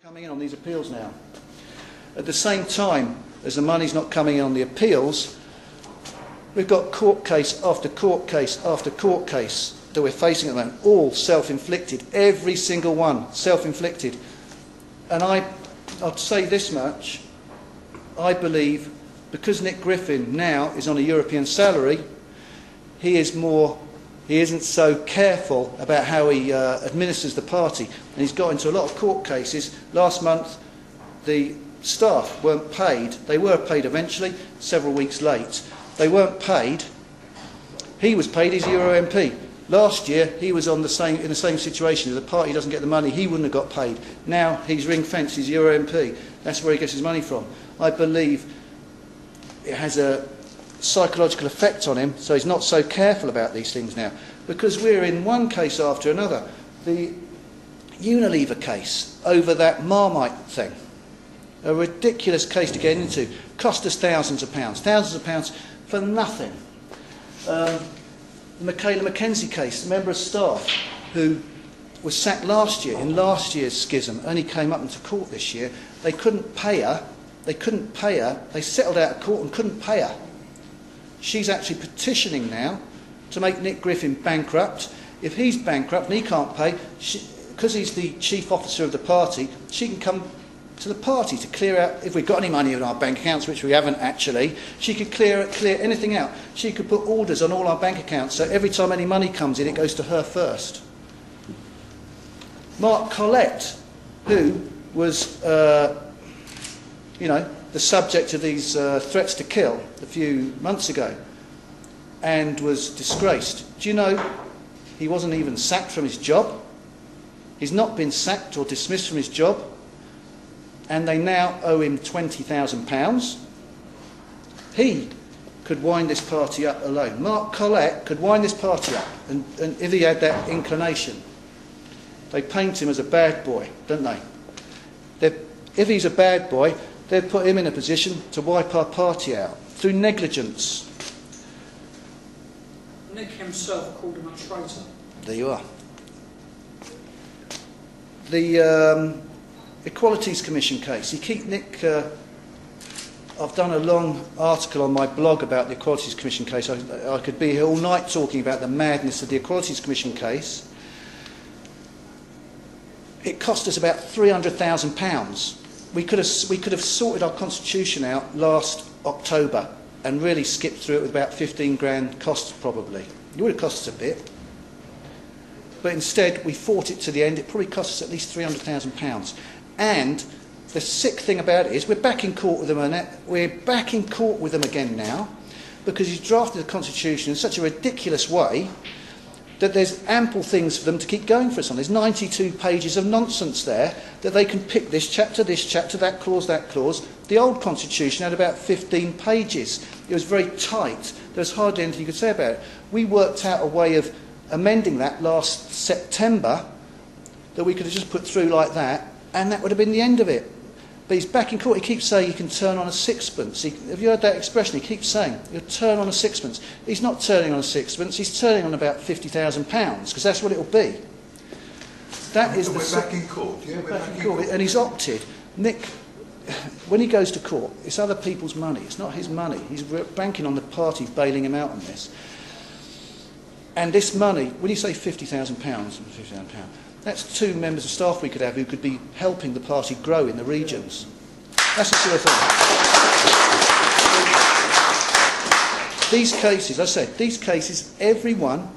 Coming in on these appeals now. At the same time as the money's not coming in on the appeals, we've got court case after court case after court case that we're facing at the moment, all self-inflicted, every single one self-inflicted. And I'll say this much, I believe because Nick Griffin now is on a European salary, he isn't so careful about how he administers the party, and he's got into a lot of court cases. Last month the staff weren't paid. They were paid eventually, several weeks late. They weren't paid. He was paid, he's Euro MP. Last year he was in the same situation. If the party doesn't get the money, he wouldn't have got paid. Now he's ring-fenced, he's Euro MP. That's where he gets his money from. I believe it has a psychological effect on him, so he's not so careful about these things now, because we're in one case after another. The Unilever case over that Marmite thing, a ridiculous case to get into, cost us thousands of pounds for nothing. The Michaela McKenzie case, a member of staff who was sacked last year in last year's schism, only came up into court this year. They couldn't pay her. They settled out of court and couldn't pay her. She's actually petitioning now to make Nick Griffin bankrupt. If he's bankrupt and he can't pay, because he's the chief officer of the party, she can come to the party to clear out, if we've got any money in our bank accounts, which we haven't actually, she could clear anything out. She could put orders on all our bank accounts, so every time any money comes in, it goes to her first. Mark Collett, who was, the subject of these threats to kill a few months ago and was disgraced. Do you know he wasn't even sacked from his job? He's not been sacked or dismissed from his job, and they now owe him £20,000. He could wind this party up alone. Mark Collett could wind this party up, and if he had that inclination. They paint him as a bad boy, don't they? If he's a bad boy, they'd put him in a position to wipe our party out through negligence. Nick himself called him a traitor. There you are. The Equalities Commission case. I've done a long article on my blog about the Equalities Commission case. I could be here all night talking about the madness of the Equalities Commission case. It cost us about £300,000. We could have sorted our constitution out last October and really skipped through it with about 15 grand costs probably. It would have cost us a bit. But instead we fought it to the end. It probably cost us at least £300,000. And the sick thing about it is we're back in court with them. We're back in court with them again now because he's drafted the constitution in such a ridiculous way that there's ample things for them to keep going for us on. There's 92 pages of nonsense there that they can pick this chapter, that clause, that clause. The old constitution had about 15 pages. It was very tight. There was hardly anything you could say about it. We worked out a way of amending that last September that we could have just put through like that, and that would have been the end of it. But he's back in court. He keeps saying he can turn on a sixpence. Have you heard that expression? He keeps saying, he'll turn on a sixpence. He's not turning on a sixpence. He's turning on about £50,000, because that's what it'll be. That is we're back in court. Yeah, we're back in court. And he's opted. Nick, when he goes to court, it's other people's money. It's not his money. He's banking on the party bailing him out on this. And this money, when you say £50,000, that's 2 members of staff we could have who could be helping the party grow in the regions. That's the sort of thing. These cases, as I said, everyone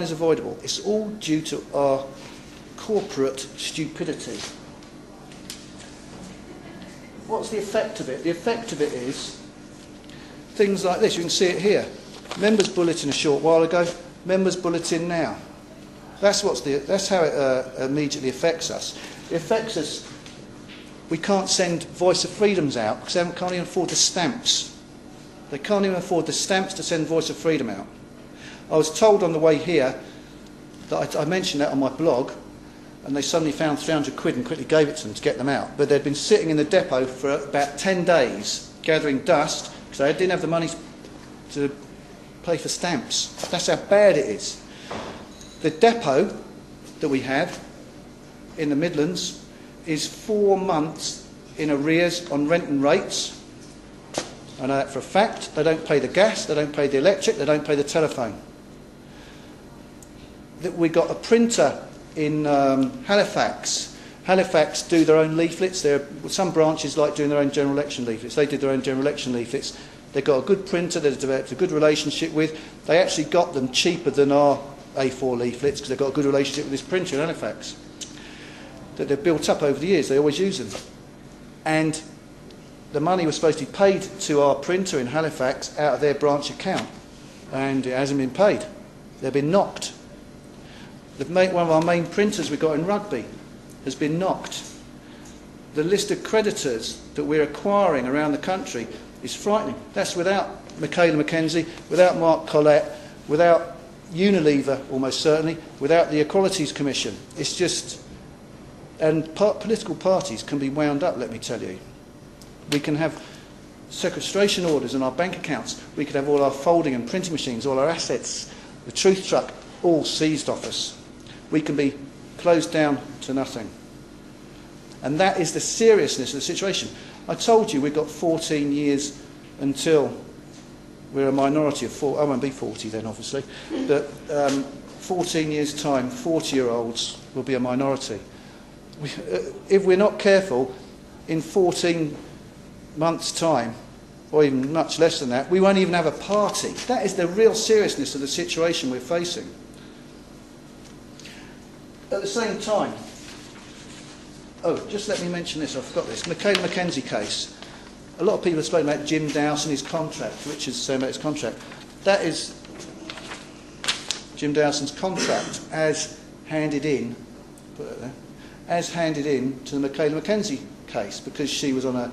is avoidable. It's all due to our corporate stupidity. What's the effect of it? The effect of it is things like this. You can see it here. Members' bulletin a short while ago, members' bulletin now. That's how it immediately affects us. It affects us. We can't send Voice of Freedoms out because they can't even afford the stamps. They can't even afford the stamps to send Voice of Freedom out. I was told on the way here that I mentioned that on my blog, and they suddenly found 300 quid and quickly gave it to them to get them out. But they'd been sitting in the depot for about 10 days gathering dust because they didn't have the money to pay for stamps. That's how bad it is. The depot that we have in the Midlands is 4 months in arrears on rent and rates. I know that for a fact. They don't pay the gas, they don't pay the electric, they don't pay the telephone. We got a printer in Halifax. Halifax do their own leaflets. Some branches like doing their own general election leaflets. They did their own general election leaflets. They've got a good printer they've developed a good relationship with. They actually got them cheaper than our A4 leaflets because they've got a good relationship with this printer in Halifax that they've built up over the years. They always use them. And the money was supposed to be paid to our printer in Halifax out of their branch account, and it hasn't been paid. They've been knocked. One of our main printers we got in Rugby has been knocked. The list of creditors that we're acquiring around the country is frightening. That's without Michaela Mackenzie, without Mark Collette, without Unilever, almost certainly, without the Equalities Commission. It's just... And political parties can be wound up, let me tell you. We can have sequestration orders on our bank accounts. We could have all our folding and printing machines, all our assets, the truth truck, all seized off us. We can be closed down to nothing. And that is the seriousness of the situation. I told you we've got 14 years until we're a minority of 4. I won't be 40 then, obviously. But 14 years' time, 40-year-olds will be a minority. If we're not careful, in 14 months' time, or even much less than that, we won't even have a party. That is the real seriousness of the situation we're facing. At the same time, just let me mention this, I forgot this. Michaela Mackenzie case. A lot of people have spoken about Jim Dowson, his contract. Richard's saying about his contract. That is Jim Dowson's contract as handed in, put it there, as handed in to the Michaela Mackenzie case, because she was on a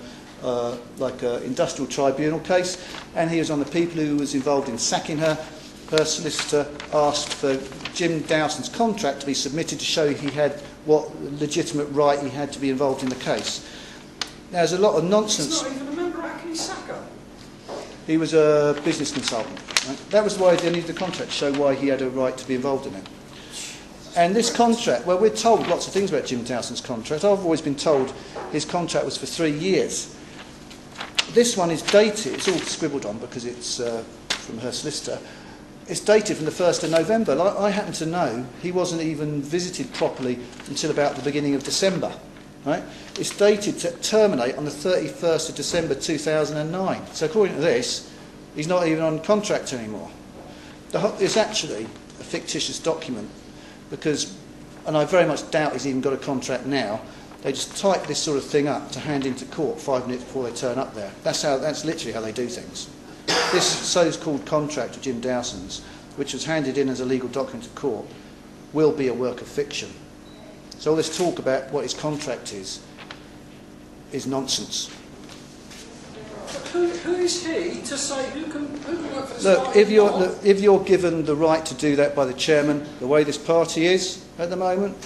industrial tribunal case, and he was on the people who was involved in sacking her. Her solicitor asked for Jim Dowson's contract to be submitted to show he had what legitimate right he had to be involved in the case. Now, there's a lot of nonsense. He's not even a member. How can he sack her? He was a business consultant. Right? That was why they needed the contract, to show why he had a right to be involved in it. And this contract, well, we're told lots of things about Jim Dowson's contract. I've always been told his contract was for 3 years. This one is dated, it's all scribbled on because it's from her solicitor. It's dated from the 1st of November. I happen to know he wasn't even visited properly until about the beginning of December. Right? It's dated to terminate on the 31st of December 2009. So according to this, he's not even on contract anymore. It's actually a fictitious document because, and I very much doubt he's even got a contract now, they just type this sort of thing up to hand into court 5 minutes before they turn up there. That's literally how they do things. This so-called contract of Jim Dowson's, which was handed in as a legal document to court, will be a work of fiction. So all this talk about what his contract is nonsense. Who is he to say who can work for this Look, party? if you're given the right to do that by the chairman, the way this party is at the moment,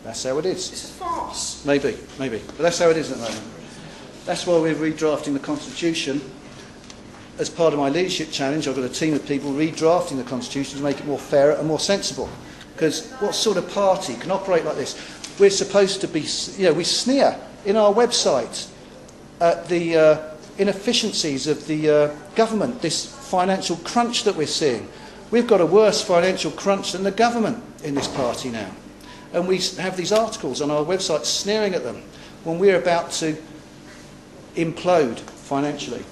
that's how it is. It's a farce. Maybe. But that's how it is at the moment. That's why we're redrafting the Constitution. As part of my leadership challenge, I've got a team of people redrafting the Constitution to make it more fair and more sensible. Because what sort of party can operate like this? We're supposed to be, we sneer in our website at the inefficiencies of the government, this financial crunch that we're seeing. We've got a worse financial crunch than the government in this party now. And we have these articles on our website sneering at them when we're about to implode financially.